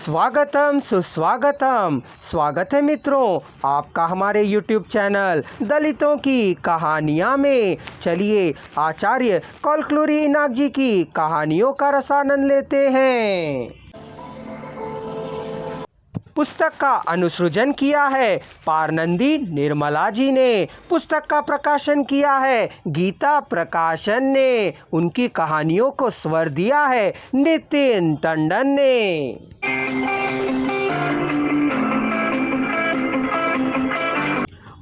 स्वागतम सुस्वागतम। स्वागत है मित्रों आपका हमारे YouTube चैनल दलितों की कहानियाँ में। चलिए आचार्य कौलक्लुरी इनाक जी की कहानियों का रसानंद लेते हैं। पुस्तक का अनुसृजन किया है पारनंदी निर्मला जी ने। पुस्तक का प्रकाशन किया है गीता प्रकाशन ने। उनकी कहानियों को स्वर दिया है नितिन टंडन ने।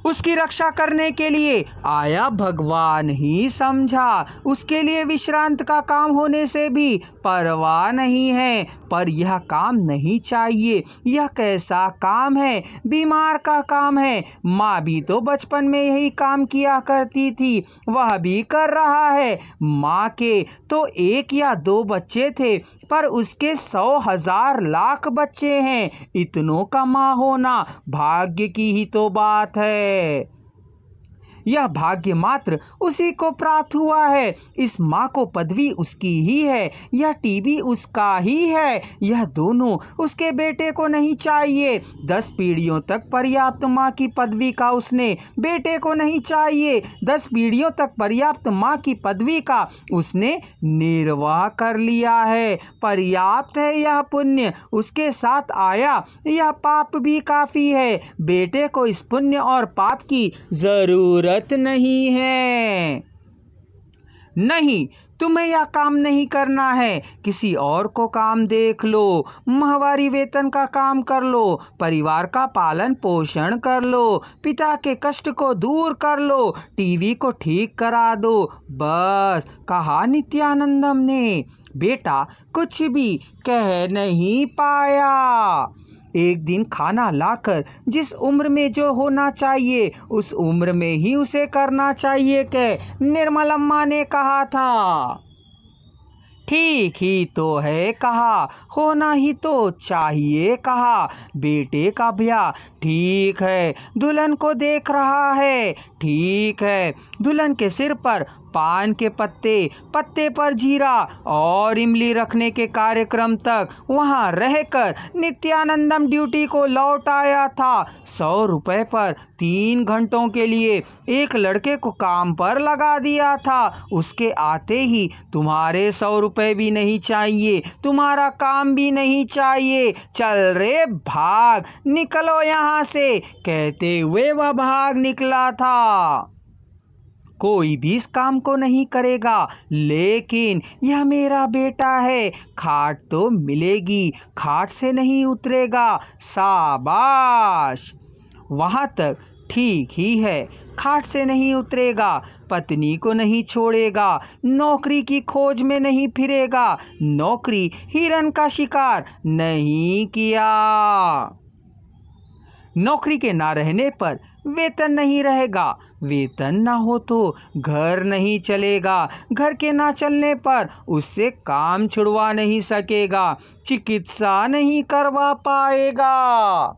उसकी रक्षा करने के लिए आया भगवान ही समझा। उसके लिए विश्रांत का काम होने से भी परवाह नहीं है, पर यह काम नहीं चाहिए। यह कैसा काम है? बीमार का काम है। माँ भी तो बचपन में यही काम किया करती थी, वह भी कर रहा है। माँ के तो 1 या 2 बच्चे थे, पर उसके 100,000 लाख बच्चे हैं। इतनों का माँ होना भाग्य की ही तो बात है। यह भाग्य मात्र उसी को प्राप्त हुआ है। इस माँ को पदवी उसकी ही है, यह टीबी उसका ही है। यह दोनों उसके बेटे को नहीं चाहिए। 10 पीढ़ियों तक पर्याप्त माँ की पदवी का उसने बेटे को नहीं चाहिए। 10 पीढ़ियों तक पर्याप्त माँ की पदवी का उसने निर्वाह कर लिया है। पर्याप्त है यह पुण्य, उसके साथ आया यह पाप भी काफी है। बेटे को इस पुण्य और पाप की जरूरत नहीं है। नहीं, तुम्हें यह काम नहीं करना है। किसी और को काम देख लो। माहवारी वेतन का काम कर लो, परिवार का पालन पोषण कर लो, पिता के कष्ट को दूर कर लो, टीवी को ठीक करा दो, बस, कहा नित्यानंदम ने। बेटा कुछ भी कह नहीं पाया। एक दिन खाना लाकर जिस उम्र में जो होना चाहिए उस उम्र में ही उसे करना चाहिए के निर्मल अम्मा ने कहा था। ठीक ही तो है कहा, होना ही तो चाहिए कहा। बेटे का ब्याह ठीक है, दुल्हन को देख रहा है, ठीक है। दुल्हन के सिर पर पान के पत्ते, पत्ते पर जीरा और इमली रखने के कार्यक्रम तक वहां रहकर नित्यानंदम ड्यूटी को लौट आया था। 100 रुपए पर 3 घंटों के लिए एक लड़के को काम पर लगा दिया था। उसके आते ही तुम्हारे 100 रुपए भी नहीं चाहिए, तुम्हारा काम भी नहीं चाहिए, चल रे भाग, निकलो यहाँ से, कहते हुए वह भाग निकला था। कोई भी इस काम को नहीं करेगा, लेकिन यह मेरा बेटा है, खाट तो मिलेगी, खाट से नहीं उतरेगा, शाबाश। वहां तक ठीक ही है, खाट से नहीं उतरेगा, पत्नी को नहीं छोड़ेगा, नौकरी की खोज में नहीं फिरेगा, नौकरी हिरन का शिकार नहीं किया। नौकरी के ना रहने पर वेतन नहीं रहेगा, वेतन ना हो तो घर नहीं चलेगा, घर के ना चलने पर उससे काम छुड़वा नहीं सकेगा, चिकित्सा नहीं करवा पाएगा,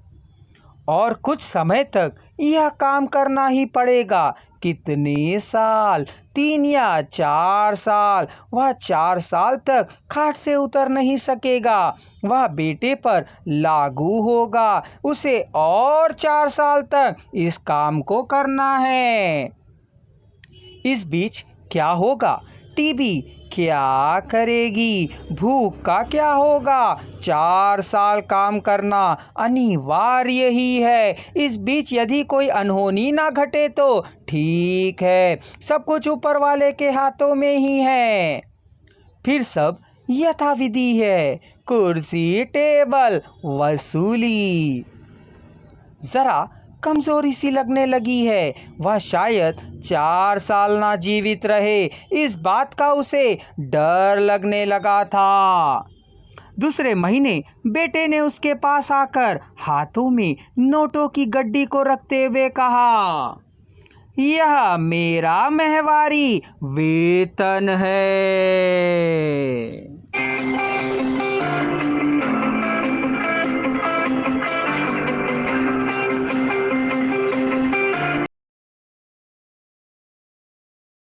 और कुछ समय तक यह काम करना ही पड़ेगा। कितने साल? 3 या 4 साल। वह 4 साल तक खाट से उतर नहीं सकेगा, वह बेटे पर लागू होगा। उसे और 4 साल तक इस काम को करना है। इस बीच क्या होगा? टीबी क्या करेगी? भूख का क्या होगा? 4 साल काम करना अनिवार्य ही है। इस बीच यदि कोई अनहोनी ना घटे तो ठीक है, सब कुछ ऊपर वाले के हाथों में ही है। फिर सब यथाविधि है, कुर्सी टेबल वसूली। जरा कमजोरी सी लगने लगी है, वह शायद 4 साल ना जीवित रहे, इस बात का उसे डर लगने लगा था। दूसरे महीने बेटे ने उसके पास आकर हाथों में नोटों की गड्डी को रखते हुए कहा, यह मेरा माहवारी वेतन है।